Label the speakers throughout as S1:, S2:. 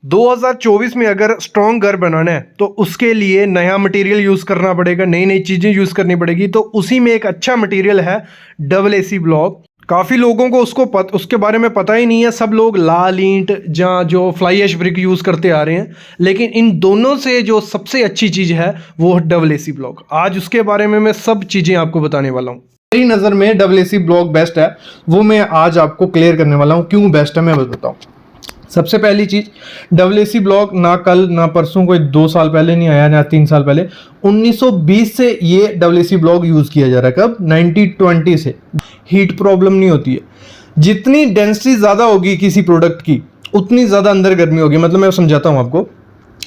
S1: 2024 में अगर स्ट्रॉन्ग घर बनाना है तो उसके लिए नया मटेरियल यूज़ करना पड़ेगा, नई नई चीज़ें यूज़ करनी पड़ेगी। तो उसी में एक अच्छा मटेरियल है डबल एसी ब्लॉक। काफ़ी लोगों को उसके बारे में पता ही नहीं है। सब लोग लाल ईंट या जो फ्लाई ऐश ब्रिक यूज़ करते आ रहे हैं, लेकिन इन दोनों से जो सबसे अच्छी चीज़ है वो डबल एसी ब्लॉक। आज उसके बारे में मैं सब चीज़ें आपको बताने वाला हूँ। मेरी नज़र में डबल एसी ब्लॉक बेस्ट है, वो मैं आज आपको क्लियर करने वाला हूँ। क्यों बेस्ट है मैं बताता हूँ। सबसे पहली चीज, डबल एसी ब्लॉक ना कल ना परसों, कोई 2 साल पहले नहीं आया ना 3 साल पहले। 1920 से ये डबल एसी ब्लॉक यूज किया जा रहा है। कब? 1920 से। हीट प्रॉब्लम नहीं होती है। जितनी डेंसिटी ज्यादा होगी किसी प्रोडक्ट की, उतनी ज्यादा अंदर गर्मी होगी। मतलब मैं समझाता हूं आपको।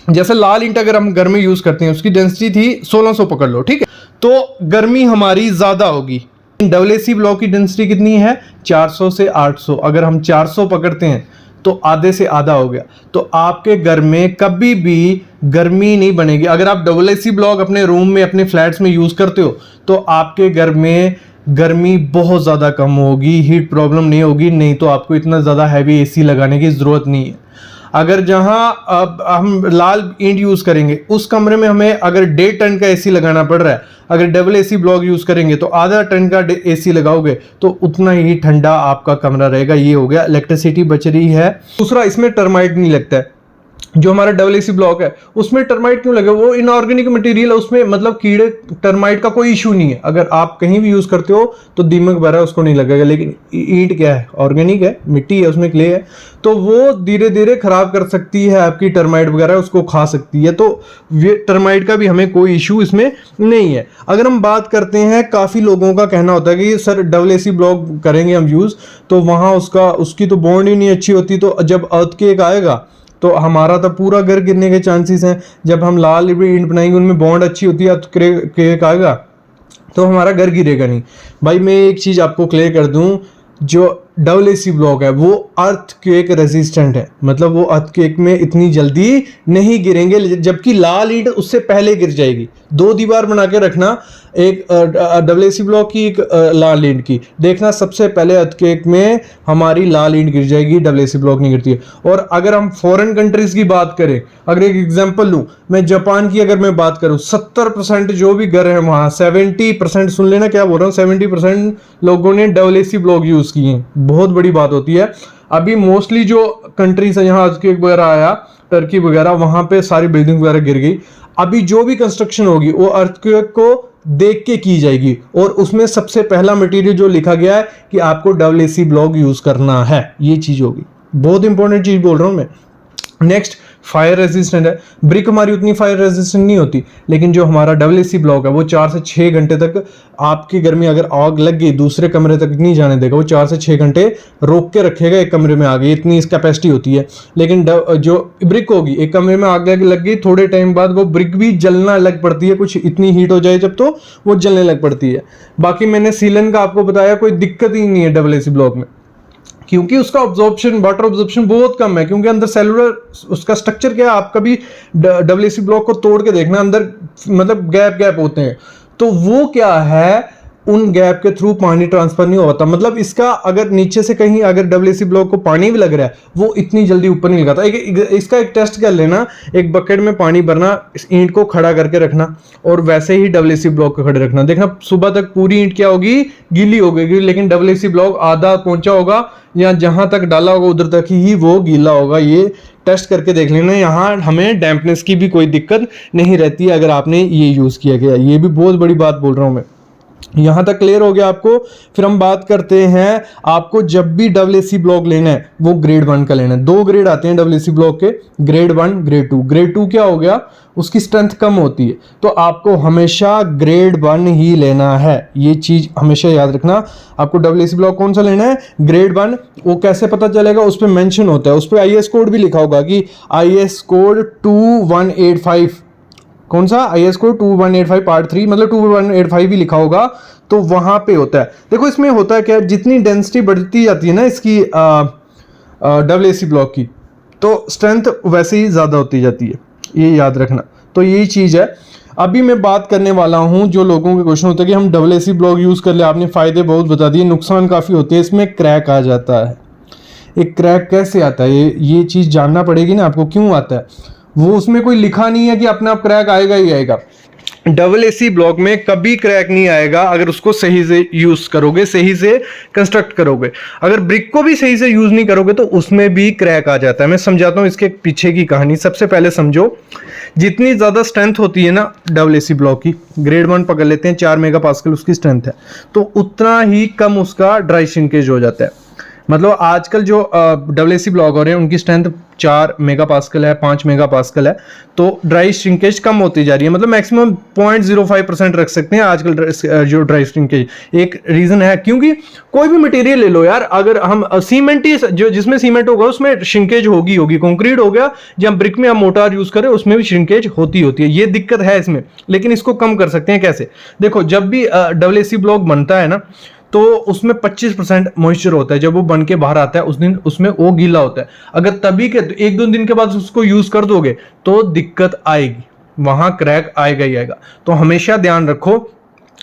S1: जैसे लाल ईंट अगर हम घर में यूज करते हैं, उसकी डेंसिटी थी 1600 पकड़ लो, ठीक है, तो गर्मी हमारी ज्यादा होगी। डबल एसी ब्लॉक की डेंसिटी कितनी है? 400 से 800। अगर हम 400 पकड़ते हैं तो आधे से आधा हो गया। तो आपके घर में कभी भी गर्मी नहीं बनेगी। अगर आप डबल एसी ब्लॉक अपने रूम में, अपने फ्लैट्स में यूज करते हो तो आपके घर में गर्मी बहुत ज़्यादा कम होगी, हीट प्रॉब्लम नहीं होगी। नहीं तो आपको इतना ज़्यादा हैवी एसी लगाने की ज़रूरत नहीं है। अगर जहाँ अब हम लाल ईंट यूज़ करेंगे, उस कमरे में हमें अगर 1.5 टन का एसी लगाना पड़ रहा है, अगर डबल एसी ब्लॉक यूज़ करेंगे तो आधा टन का एसी लगाओगे तो उतना ही ठंडा आपका कमरा रहेगा। ये हो गया, इलेक्ट्रिसिटी बच रही है। दूसरा, इसमें टर्माइट नहीं लगता है। जो हमारा डबल एसी ब्लॉक है उसमें टर्माइट क्यों लगे? वो इनऑर्गेनिक मटेरियल है, उसमें मतलब कीड़े टर्माइट का कोई इशू नहीं है। अगर आप कहीं भी यूज करते हो तो दीमक वगैरह उसको नहीं लगेगा। लेकिन ईंट क्या है? ऑर्गेनिक है, मिट्टी है, उसमें क्ले है, तो वो धीरे धीरे खराब कर सकती है आपकी टर्माइट वगैरह, उसको खा सकती है। तो टर्माइट का भी हमें कोई इशू इसमें नहीं है। अगर हम बात करते हैं, काफ़ी लोगों का कहना होता है कि सर डबल एसी ब्लॉक करेंगे हम यूज़ तो वहाँ उसकी तो बॉन्ड ही नहीं अच्छी होती, तो जब अर्थक्वेक आएगा तो हमारा तो पूरा घर गिरने के चांसेस हैं। जब हम लाल ईंट बनाएंगे, उनमें बॉन्ड अच्छी होती है, अर्थक्वेक आएगा तो हमारा घर गिरेगा नहीं। भाई मैं एक चीज़ आपको क्लियर कर दूं, जो डबल एसी ब्लॉक है वो अर्थक्वेक रेजिस्टेंट है। मतलब वो अर्थक्वेक में इतनी जल्दी नहीं गिरेंगे, जबकि लाल ईंट उससे पहले गिर जाएगी। 2 दीवार बना के रखना, एक डबल एसी ब्लॉक की, एक लाल ईंट की। देखना सबसे पहले अर्थक्वेक में हमारी लाल ईंट गिर जाएगी, डबल एसी ब्लॉक नहीं गिरती है। और अगर हम फॉरेन कंट्रीज की बात करें, अगर एक एग्जांपल लूं, मैं जापान की अगर मैं बात करूं, 70% जो भी घर है वहां, 70%, सुन लेना क्या बोल रहा हूँ, 70% लोगों ने डबल एसी ब्लॉक यूज किए हैं। बहुत बड़ी बात होती है। अभी मोस्टली जो कंट्रीज है, यहाँ अर्थक्वेक वगैरह आया, टर्की वगैरह, वहां पे सारी बिल्डिंग वगैरह गिर गई। अभी जो भी कंस्ट्रक्शन होगी वो अर्थक्वेक को देख के की जाएगी, और उसमें सबसे पहला मटेरियल जो लिखा गया है कि आपको डबल एसी ब्लॉक यूज करना है, ये चीज होगी। बहुत इंपॉर्टेंट चीज बोल रहा हूं मैं। नेक्स्ट, फायर रेजिस्टेंट है। ब्रिक हमारी उतनी फायर रेजिस्टेंट नहीं होती, लेकिन जो हमारा डबल एसी ब्लॉक है वो 4 से 6 घंटे तक, आपकी घर में अगर आग लग गई दूसरे कमरे तक नहीं जाने देगा। वो 4 से 6 घंटे रोक के रखेगा एक कमरे में आग, इतनी इस कैपेसिटी होती है। लेकिन जो ब्रिक होगी, एक कमरे में आग लग गई, थोड़े टाइम बाद वो ब्रिक भी जलना लग पड़ती है, कुछ इतनी हीट हो जाए जब तो वो जलने लग पड़ती है। बाकी मैंने सीलन का आपको बताया, कोई दिक्कत ही नहीं है डबल एसी ब्लॉक में, क्योंकि उसका ऑब्जॉर्प्शन, वाटर ऑब्जॉर्प्शन बहुत कम है। क्योंकि अंदर सेलुलर उसका स्ट्रक्चर क्या है, आप कभी डबल एसी ब्लॉक को तोड़ के देखना, अंदर मतलब गैप होते हैं, तो वो क्या है, उन गैप के थ्रू पानी ट्रांसफर नहीं होता। मतलब इसका अगर नीचे से कहीं अगर डबल एसी ब्लॉक को पानी भी लग रहा है, वो इतनी जल्दी ऊपर नहीं लगाता। इसका एक टेस्ट कर लेना, एक बकेट में पानी भरना, इस ईंट को खड़ा करके रखना, और वैसे ही डबल एसी ब्लॉक को खड़े रखना। देखना सुबह तक पूरी ईंट क्या होगी, गीली हो गई, लेकिन डबल एसी ब्लॉक आधा पहुंचा होगा, या जहां तक डाला होगा उधर तक ही वो गीला होगा। ये टेस्ट करके देख लेना। यहाँ हमें डैम्पनेस की भी कोई दिक्कत नहीं रहती है अगर आपने ये यूज किया गया। ये भी बहुत बड़ी बात बोल रहा हूं मैं। यहां तक क्लियर हो गया आपको। फिर हम बात करते हैं, आपको जब भी डबल एसी ब्लॉक लेना है वो ग्रेड 1 का लेना है। 2 ग्रेड आते हैं डबल एसी ब्लॉक के, ग्रेड 1, ग्रेड 2। ग्रेड 2 क्या हो गया, उसकी स्ट्रेंथ कम होती है, तो आपको हमेशा ग्रेड 1 ही लेना है। ये चीज हमेशा याद रखना। आपको डबल एसी ब्लॉक कौन सा लेना है? ग्रेड 1। वो कैसे पता चलेगा? उस पर मेंशन होता है, उस पर IS कोड भी लिखा होगा कि IS कोड 2185, कौन सा? IS कोड 2185 पार्ट 3, मतलब 2185 भी लिखा होगा, तो वहां पे होता है। देखो इसमें होता है क्या, जितनी डेंसिटी बढ़ती जाती है ना इसकी डबल एसी ब्लॉक की, तो स्ट्रेंथ वैसे ही ज्यादा होती जाती है, ये याद रखना। तो यही चीज है। अभी मैं बात करने वाला हूं, जो लोगों के क्वेश्चन होता है कि हम डबल एसी ब्लॉक यूज कर ले, आपने फायदे बहुत बता दिए, नुकसान काफी होते हैं, इसमें क्रैक आ जाता है। एक क्रैक कैसे आता है, ये चीज़ जानना पड़ेगी ना आपको, क्यों आता है। वो उसमें कोई लिखा नहीं है कि अपने आप क्रैक आएगा ही आएगा। डबल एसी ब्लॉक में कभी क्रैक नहीं आएगा अगर उसको सही से यूज करोगे, सही से कंस्ट्रक्ट करोगे। अगर ब्रिक को भी सही से यूज नहीं करोगे तो उसमें भी क्रैक आ जाता है। मैं समझाता हूं इसके पीछे की कहानी। सबसे पहले समझो, जितनी ज्यादा स्ट्रेंथ होती है ना डबल एसी ब्लॉक की, ग्रेड 1 पकड़ लेते हैं, 4 मेगापास्कल उसकी स्ट्रेंथ है, तो उतना ही कम उसका ड्राई श्रिंकेज हो जाता है। मतलब आजकल जो डबल एसी ब्लॉक हो रहे हैं उनकी स्ट्रेंथ 4 मेगापास्कल है, 5 मेगापास्कल है, तो ड्राई श्रिंकेज कम होती जा रही है। मतलब मैक्सिमम 0.05% रख सकते हैं आजकल जो ड्राई श्रिंकेज। एक रीजन है क्योंकि कोई भी मटेरियल ले लो यार, अगर हम सीमेंट ही जो जिसमें सीमेंट होगा उसमें श्रिंकेज होगी। कंक्रीट हो गया, जब ब्रिक में हम मोटार यूज करें उसमें भी श्रिंकेज होती है। ये दिक्कत है इसमें, लेकिन इसको कम कर सकते हैं कैसे। देखो, जब भी डबल एसी ब्लॉक बनता है ना तो उसमें 25% मॉइस्चर होता है। जब वो बन के बाहर आता है उस दिन उसमें वो गीला होता है। अगर तभी के 1-2 दिन के बाद उसको यूज कर दोगे तो दिक्कत आएगी, वहां क्रैक आएगा ही आएगा। तो हमेशा ध्यान रखो,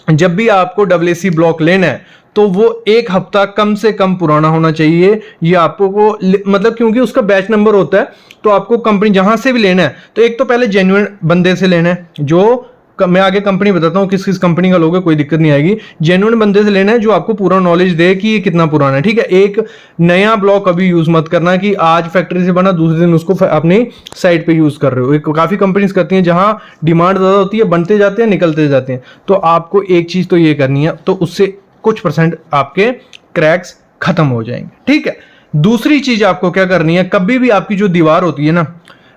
S1: जब भी आपको डबल एसी ब्लॉक लेना है तो वो 1 हफ्ता कम से कम पुराना होना चाहिए। ये आपको मतलब क्योंकि उसका बैच नंबर होता है, तो आपको कंपनी जहां से भी लेना है तो एक तो पहले जेन्युइन बंदे से लेना है, जो मैं आगे कंपनी बताता हूँ किस किस कंपनी का लोगे, कोई दिक्कत नहीं आएगी। जेन्युइन बंदे से लेना है जो आपको पूरा नॉलेज दे कि ये कितना पुराना है, ठीक है। एक नया ब्लॉक कभी यूज मत करना कि आज फैक्ट्री से बना दूसरे दिन उसको अपनी साइट पे यूज कर रहे हो। काफी कंपनीज करती हैं जहां डिमांड ज्यादा होती है, बनते जाते हैं निकलते जाते हैं। तो आपको एक चीज तो ये करनी है, तो उससे कुछ % आपके क्रैक्स खत्म हो जाएंगे, ठीक है। दूसरी चीज आपको क्या करनी है, कभी भी आपकी जो दीवार होती है ना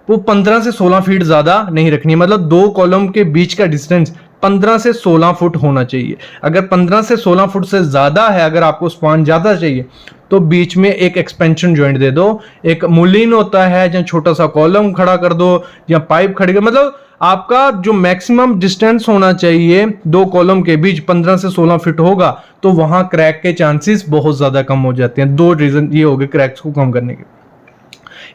S1: वो 15 से 16 फीट ज्यादा नहीं रखनी है। मतलब 2 कॉलम के बीच का डिस्टेंस 15 से 16 फुट होना चाहिए। अगर 15 से 16 फुट से ज्यादा है, अगर आपको स्पान ज्यादा चाहिए तो बीच में एक एक्सपेंशन जॉइंट दे दो। एक मुलिन होता है जहां छोटा सा कॉलम खड़ा कर दो या पाइप खड़ी कर, मतलब आपका जो मैक्सिमम डिस्टेंस होना चाहिए 2 कॉलम के बीच 15 से 16 फीट होगा, तो वहां क्रैक के चांसेस बहुत ज्यादा कम हो जाते हैं। 2 रीजन ये हो गए क्रैक्स को कम करने के।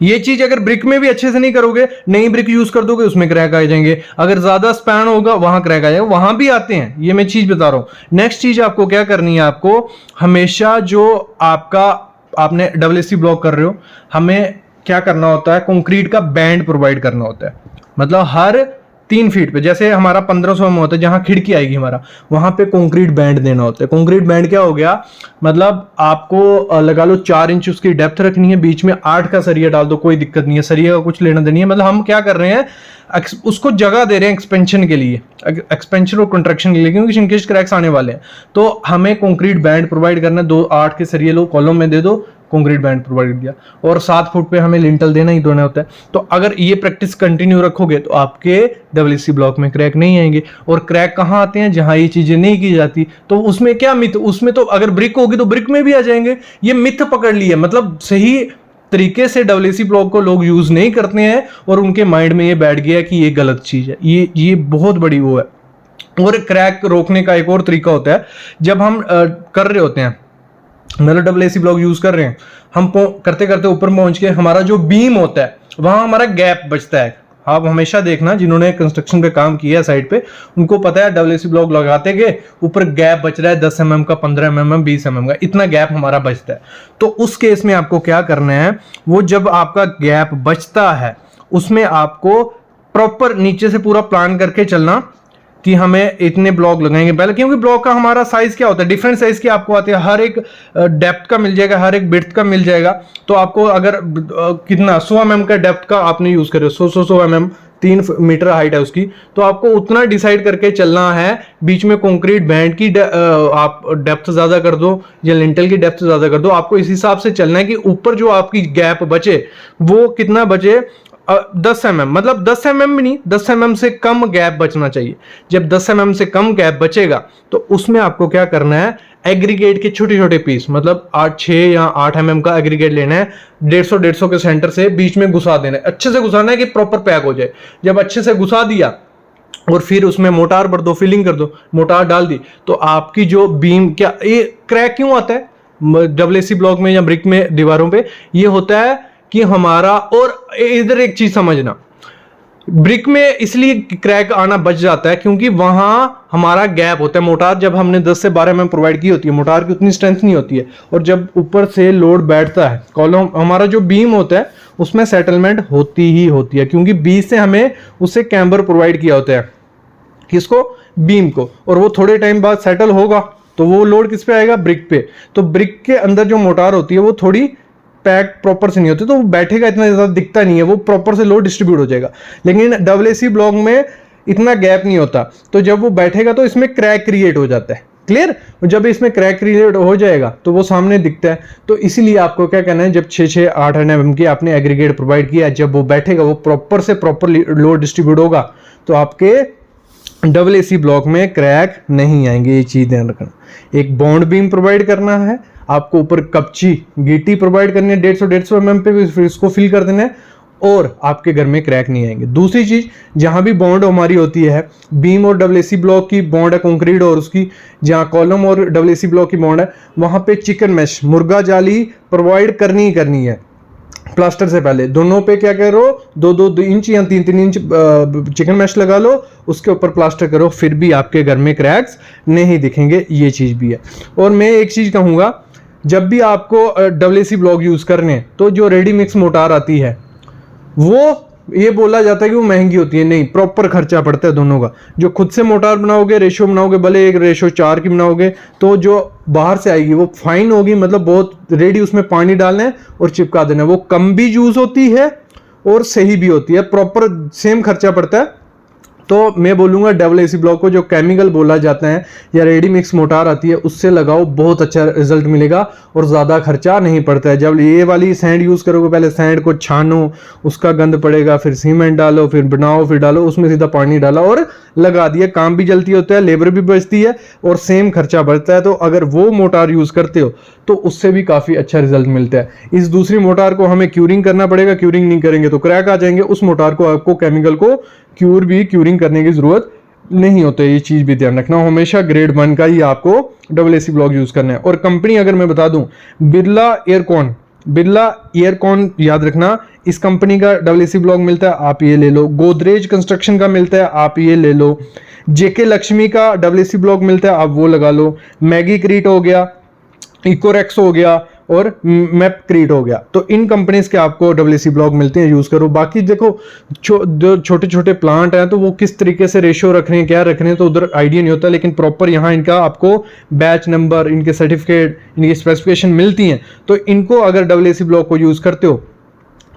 S1: ये चीज अगर ब्रिक में भी अच्छे से नहीं करोगे, नई ब्रिक यूज कर दोगे उसमें क्रैक आ जाएंगे। अगर ज्यादा स्पैन होगा वहां क्रैक आ जाएगा, वहां भी आते हैं, ये मैं चीज बता रहा हूं। नेक्स्ट चीज आपको क्या करनी है, आपको हमेशा जो आपने डबल एसी ब्लॉक कर रहे हो, हमें क्या करना होता है, कंक्रीट का बैंड प्रोवाइड करना होता है। मतलब हर 3 फीट पे, जैसे हमारा 1500 में होता है जहां खिड़की आएगी हमारा, वहां पे कंक्रीट बैंड देना होता है। कंक्रीट बैंड क्या हो गया, मतलब आपको लगा लो 4 इंच उसकी डेप्थ रखनी है, बीच में 8 का सरिया डाल दो, कोई दिक्कत नहीं है, सरिया का कुछ लेना देनी है। मतलब हम क्या कर रहे हैं, उसको जगह दे रहे हैं एक्सपेंशन के लिए, एक्सपेंशन और कंट्रैक्शन के लिए, क्योंकि श्रिंकेज क्रैक्स आने वाले हैं। तो हमें कंक्रीट बैंड प्रोवाइड करना है। 2 8 के सरिये लो, कॉलम में दे दो, कंक्रीट बैंड प्रोवाइड दिया, और 7 फुट पे हमें लिंटल देना ही देना होता है। तो अगर ये प्रैक्टिस कंटिन्यू रखोगे तो आपके डबल एसी ब्लॉक में क्रैक नहीं आएंगे। और क्रैक कहां आते हैं, जहां ये चीजें नहीं की जाती। तो उसमें क्या मिथ, उसमें तो अगर ब्रिक होगी तो ब्रिक में भी आ जाएंगे। ये मिथ पकड़ लिया, मतलब सही तरीके से डबल एसी ब्लॉक को लोग यूज नहीं करते हैं और उनके माइंड में ये बैठ गया कि ये गलत चीज है। ये बहुत बड़ी वो है। और क्रैक रोकने का एक और तरीका होता है, जब हम कर रहे होते हैं, मतलब डबल एसी ब्लॉक यूज कर रहे हैं, हम करते करते ऊपर पहुंच के हमारा जो बीम होता है वहां हमारा गैप बचता है। आप हमेशा देखना, जिन्होंने कंस्ट्रक्शन पे काम किया है साइड पे, उनको पता है डबल एसी ब्लॉक लगाते गए ऊपर गैप बच रहा है 10 mm का, 15 mm, 20 mm का, इतना गैप हमारा बचता है। तो उस केस में आपको क्या करना है, वो जब आपका गैप बचता है उसमें आपको प्रॉपर नीचे से पूरा प्लान करके चलना कि हमें इतने ब्लॉक लगाएंगे पहले, क्योंकि ब्लॉक का हमारा साइज क्या होता है, डिफरेंट साइज के आपको आते हैं। हर एक डेप्थ का मिल जाएगा, हर एक विड्थ का मिल जाएगा। तो आपको अगर कितना 100 mm का डेप्थ का आपने यूज करे, 100 mm, 3 मीटर हाइट है उसकी, तो आपको उतना डिसाइड करके चलना है। बीच में कंक्रीट बैंड की आप डेप्थ ज्यादा कर दो या लिंटल की डेप्थ ज्यादा कर दो, आपको इस हिसाब से चलना है कि ऊपर जो आपकी गैप बचे वो कितना बचे, 10 mm, मतलब 10 mm भी नहीं, 10 mm से कम गैप बचना चाहिए। जब 10 mm से कम गैप बचेगा तो उसमें आपको क्या करना है, एग्रीगेट के छोटे छोटे पीस, मतलब 6 या 8 mm का एग्रीगेट लेना है, 150 के सेंटर से बीच में घुसा देना है, अच्छे से घुसाना है कि प्रॉपर पैक हो जाए। जब अच्छे से घुसा दिया और फिर उसमें मोटार भर दो, फिलिंग कर दो, मोटार डाल दी, तो आपकी जो बीम, क्या ये क्रैक क्यों आता है डबल एसी ब्लॉक में या ब्रिक में दीवारों पे, ये होता है कि हमारा, और इधर एक चीज समझना, ब्रिक में इसलिए क्रैक आना बच जाता है क्योंकि वहां हमारा गैप होता है। मोटार जब हमने 10 से 12 mm प्रोवाइड की होती है, मोटार की उतनी स्ट्रेंथ नहीं होती है, और जब ऊपर से लोड बैठता है, कॉलम हमारा जो बीम होता है उसमें सेटलमेंट होती ही होती है, क्योंकि बीच से हमें उससे कैम्बर प्रोवाइड किया होता है, किसको, बीम को, और वो थोड़े टाइम बाद सेटल होगा तो वो लोड किस पे आएगा, ब्रिक पे। तो ब्रिक के अंदर जो मोटार होती है वो थोड़ी पैक प्रॉपर से नहीं होती, तो वो बैठेगा, इतना ज़्यादा दिखता नहीं है, वो प्रॉपर से लोड डिस्ट्रीब्यूट हो जाएगा। लेकिन डबल एसी ब्लॉक में इतना गैप नहीं होता, तो जब वो बैठेगा तो इसमें क्रैक क्रिएट हो जाता है। क्लियर। जब इसमें क्रैक क्रिएट हो जाएगा तो वो सामने दिखता है। तो इसीलिए आपको क्या करना है, जब 6-8 mm की आपने एग्रीगेट प्रोवाइड किया, जब वो बैठेगा वो प्रॉपर से प्रॉपर लोड डिस्ट्रीब्यूट होगा, तो आपके डबल एसी ब्लॉक में क्रैक नहीं आएंगे। ये चीज ध्यान रखना। एक बॉन्ड बीम प्रोवाइड करना है आपको, ऊपर कपची गिट्टी प्रोवाइड करनी है 150 mm पे, फिर इसको फिल कर देना है और आपके घर में क्रैक नहीं आएंगे। दूसरी चीज, जहां भी बॉन्ड हमारी होती है, बीम और डबल एसी ब्लॉक की बॉन्ड है कंक्रीट और उसकी, जहां कॉलम और डबल एसी ब्लॉक की बॉन्ड है, वहां पे चिकन मैश मुर्गा जाली प्रोवाइड करनी ही करनी है प्लास्टर से पहले। दोनों पे क्या करो, 2-2 इंच या 3-3 इंच चिकन मैश लगा लो, उसके ऊपर प्लास्टर करो, फिर भी आपके घर में क्रैक्स नहीं दिखेंगे। ये चीज भी है। और मैं एक चीज कहूंगा, जब भी आपको डबल एसी ब्लॉक यूज करने, तो जो रेडी मिक्स मोटार आती है, वो ये बोला जाता है कि वो महंगी होती है, नहीं, प्रॉपर खर्चा पड़ता है दोनों का। जो खुद से मोटार बनाओगे, रेशो बनाओगे, भले एक रेशो 4 की बनाओगे, तो जो बाहर से आएगी वो फाइन होगी, मतलब बहुत रेडी, उसमें पानी डालना है और चिपका देना है, वो कम भी यूज होती है और सही भी होती है, प्रॉपर सेम खर्चा पड़ता है। तो मैं बोलूँगा डबल एसी ब्लॉक को जो केमिकल बोला जाता है या रेडी मिक्स मोटार आती है उससे लगाओ, बहुत अच्छा रिजल्ट मिलेगा और ज़्यादा खर्चा नहीं पड़ता है। जब ये वाली सैंड यूज़ करोगे, पहले सैंड को छानो, उसका गंद पड़ेगा, फिर सीमेंट डालो, फिर बनाओ, फिर डालो, उसमें सीधा पानी डाला और लगा दिया, काम भी जल्दी होता है, लेबर भी बचती है और सेम खर्चा बढ़ता है। तो अगर वो मोटार यूज़ करते हो तो उससे भी काफ़ी अच्छा रिजल्ट मिलता है। इस दूसरी मोटार को हमें क्यूरिंग करना पड़ेगा, क्यूरिंग नहीं करेंगे तो क्रैक आ जाएंगे। उस मोटार को आपको केमिकल को क्यूरिंग करने की जरूरत नहीं होती है। ये चीज भी ध्यान रखना, हमेशा ग्रेड 1 का ही आपको डबल एसी ब्लॉक यूज करना है। और कंपनी अगर मैं बता दूं, बिरला एयरकॉन याद रखना, इस कंपनी का डबल एसी ब्लॉक मिलता है, आप ये ले लो। गोदरेज कंस्ट्रक्शन का मिलता है, आप ये ले लो। जेके लक्ष्मी का डबल एसी ब्लॉक मिलता है, आप वो लगा लो। मैगी क्रीट हो गया, इकोरेक्स हो गया और मैप क्रीट हो गया। तो इन कंपनीज के आपको डबल एसी ब्लॉक मिलते हैं, यूज करो। बाकी देखो जो छोटे छोटे प्लांट हैं तो वो किस तरीके से रेशियो रख रहे हैं, क्या रख रहे हैं, तो उधर आइडिया नहीं होता, लेकिन प्रॉपर यहाँ इनका आपको बैच नंबर, इनके सर्टिफिकेट, इनकी स्पेसिफिकेशन मिलती हैं। तो इनको अगर डबल एसी ब्लॉक को यूज करते हो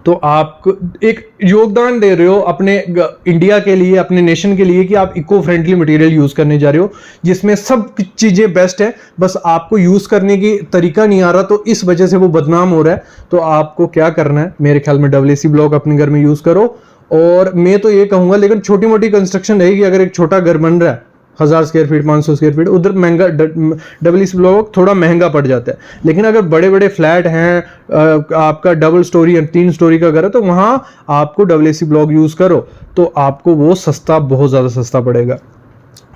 S1: तो आप एक योगदान दे रहे हो अपने इंडिया के लिए, अपने नेशन के लिए, कि आप इको फ्रेंडली मटेरियल यूज करने जा रहे हो जिसमें सब चीजें बेस्ट है, बस आपको यूज करने की तरीका नहीं आ रहा, तो इस वजह से वो बदनाम हो रहा है। तो आपको क्या करना है, मेरे ख्याल में डबल एसी ब्लॉक अपने घर में यूज करो। और मैं तो ये कहूंगा, लेकिन छोटी मोटी कंस्ट्रक्शन रहेगी, अगर एक छोटा घर बन रहा है 1000 स्क्वायर फीट, 500 स्क्वायर फीट, उधर महंगा डबल एसी ब्लॉक थोड़ा महंगा पड़ जाता है। लेकिन अगर बड़े बड़े फ्लैट हैं, आपका डबल स्टोरी या 3 स्टोरी का घर है, तो वहां आपको डबल एसी ब्लॉक यूज करो तो आपको वो सस्ता, बहुत ज़्यादा सस्ता पड़ेगा।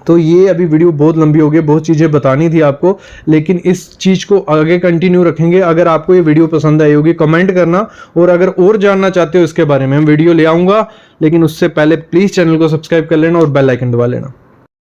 S1: तो ये अभी वीडियो बहुत लंबी हो गई, बहुत चीज़ें बतानी थी आपको, लेकिन इस चीज़ को आगे कंटिन्यू रखेंगे। अगर आपको ये वीडियो पसंद आई होगी कमेंट करना, और अगर और जानना चाहते हो इसके बारे में, हम वीडियो ले आऊँगा, लेकिन उससे पहले प्लीज़ चैनल को सब्सक्राइब कर लेना और बेल आइकन दबा लेना।